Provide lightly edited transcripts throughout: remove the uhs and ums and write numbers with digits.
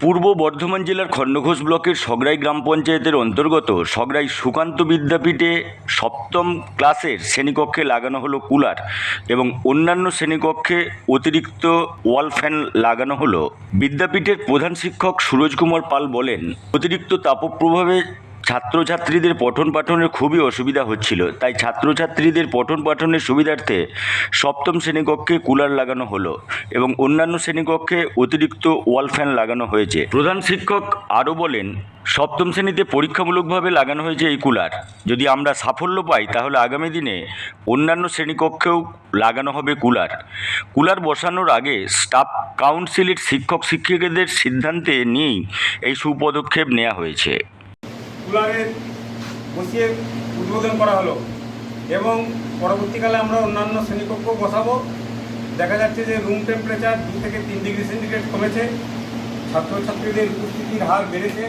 পূর্ব বর্ধমান জেলার খণ্ডঘোষ ব্লকের সগড়াই গ্রাম পঞ্চায়েতের অন্তর্গত সগড়াই সুকান্ত বিদ্যাপীঠে সপ্তম ক্লাসের শ্রেণীকক্ষে লাগানো হলো কুলার এবং অন্যান্য শ্রেণীকক্ষে অতিরিক্ত ওয়াল ফ্যান লাগানো হলো। বিদ্যাপীঠের প্রধান শিক্ষক সুরজ কুমার পাল বলেন, অতিরিক্ত তাপপ্রভাবে ছাত্রছাত্রীদের পঠন পাঠনের খুবই অসুবিধা হচ্ছিল, তাই ছাত্রছাত্রীদের পঠন পাঠনের সুবিধার্থে সপ্তম শ্রেণীকক্ষে কুলার লাগানো হলো এবং অন্যান্য শ্রেণীকক্ষে অতিরিক্ত ওয়াল ফ্যান লাগানো হয়েছে। প্রধান শিক্ষক আরও বলেন, সপ্তম শ্রেণীতে পরীক্ষামূলকভাবে লাগানো হয়েছে এই কুলার। যদি আমরা সাফল্য পাই তাহলে আগামী দিনে অন্যান্য শ্রেণীকক্ষেও লাগানো হবে কুলার। কুলার বসানোর আগে স্টাফ কাউন্সিলের শিক্ষক শিক্ষিকাদের সিদ্ধান্তে নিয়েই এই সুপদক্ষেপ নেওয়া হয়েছে। কুলারের বসিয়ে উদ্বোধন করা হলো এবং পরবর্তীকালে আমরা অন্যান্য শ্রেণীকক্ষ বসাবো। দেখা যাচ্ছে যে রুম টেম্পারেচার 2 থেকে 3 ডিগ্রি সেন্টিগ্রেড কমেছে, ছাত্রছাত্রীদের উপস্থিতির হার বেড়েছে,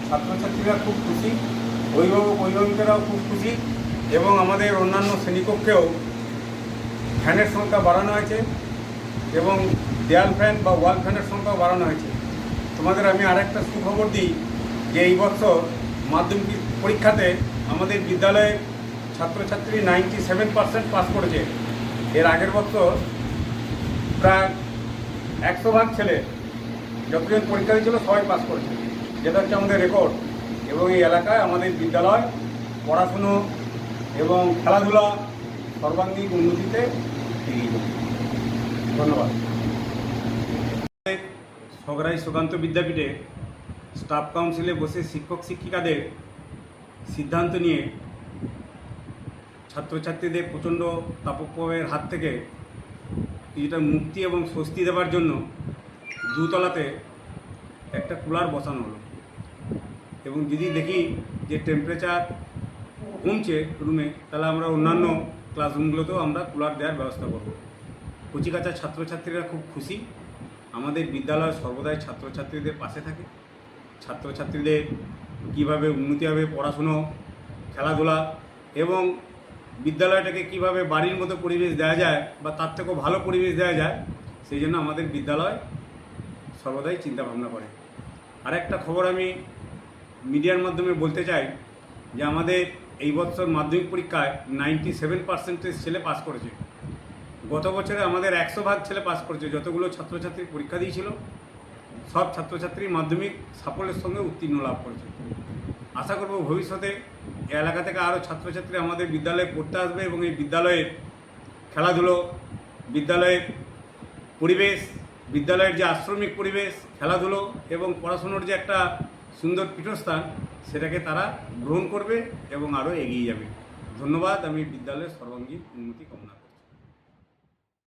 ছাত্রছাত্রীরা খুব খুশি, অভিভাবকেরাও খুব খুশি এবং আমাদের অন্যান্য শ্রেণীকক্ষেও ফ্যানের সংখ্যা বাড়ানো হয়েছে এবং দেয়াল ফ্যান বা ওয়াল ফ্যানের সংখ্যাও বাড়ানো হয়েছে। তোমাদের আমি আরেকটা সুখবর দিই যে এই বছর মাধ্যমিক পরীক্ষাতে আমাদের বিদ্যালয়ে ছাত্রছাত্রী 97% পাস করেছে। এর আগের বছর প্রায় 100% ছেলে যতজন পরীক্ষা দিয়েছিল সবাই পাস করেছে, যেটা হচ্ছে আমাদের রেকর্ড। এবং এই এলাকায় আমাদের বিদ্যালয় পড়াশুনো এবং খেলাধুলা সর্বাঙ্গীন উন্নতিতে এগিয়ে যাবে। ধন্যবাদ। সগড়াই সুকান্ত বিদ্যাপীঠে স্টাফ কাউন্সিলে বসে শিক্ষক শিক্ষিকাদের সিদ্ধান্ত নিয়ে ছাত্রছাত্রীদের প্রচণ্ড তাপপ্রবাহের হাত থেকে কিছুটা মুক্তি এবং স্বস্তি দেওয়ার জন্য দুতলাতে একটা কুলার বসানো হলো। এবং যদি দেখি যে টেম্পারেচার কমছে রুমে, তাহলে আমরা অন্যান্য ক্লাসরুমগুলোতেও আমরা কুলার দেওয়ার ব্যবস্থা করব। কচিকাঁচা ছাত্রছাত্রীরা খুব খুশি। আমাদের বিদ্যালয় সর্বদাই ছাত্রছাত্রীদের পাশে থাকে। ছাত্রছাত্রীদের কীভাবে উন্নতি হবে, পড়াশুনো, খেলাধুলা এবং বিদ্যালয়টাকে কীভাবে বাড়ির মতো পরিবেশ দেওয়া যায় বা তার থেকেও ভালো পরিবেশ দেওয়া যায়, সেই জন্য আমাদের বিদ্যালয় সর্বদাই চিন্তাভাবনা করে। আরেকটা খবর আমি মিডিয়ার মাধ্যমে বলতে চাই যে আমাদের এই বছর মাধ্যমিক পরীক্ষায় 97% ছেলে পাস করেছে। গত বছরে আমাদের 100% ছেলে পাস করেছে। যতগুলো ছাত্রছাত্রী পরীক্ষা দিয়েছিল সব ছাত্রছাত্রী মাধ্যমিক সাফল্যের সঙ্গে উত্তীর্ণ লাভ করেছে। আশা করব ভবিষ্যতে এই এলাকা থেকে আরও ছাত্রছাত্রী আমাদের বিদ্যালয়ে পড়তে আসবে এবং এই বিদ্যালয়ের খেলাধুলো, বিদ্যালয়ের পরিবেশ, বিদ্যালয়ের যে আশ্রমিক পরিবেশ, খেলাধুলো এবং পড়াশুনোর যে একটা সুন্দর পীঠস্থান, সেটাকে তারা গ্রহণ করবে এবং আরও এগিয়ে যাবে। ধন্যবাদ। আমি বিদ্যালয়ের সর্বাঙ্গীন উন্নতি কামনা করি।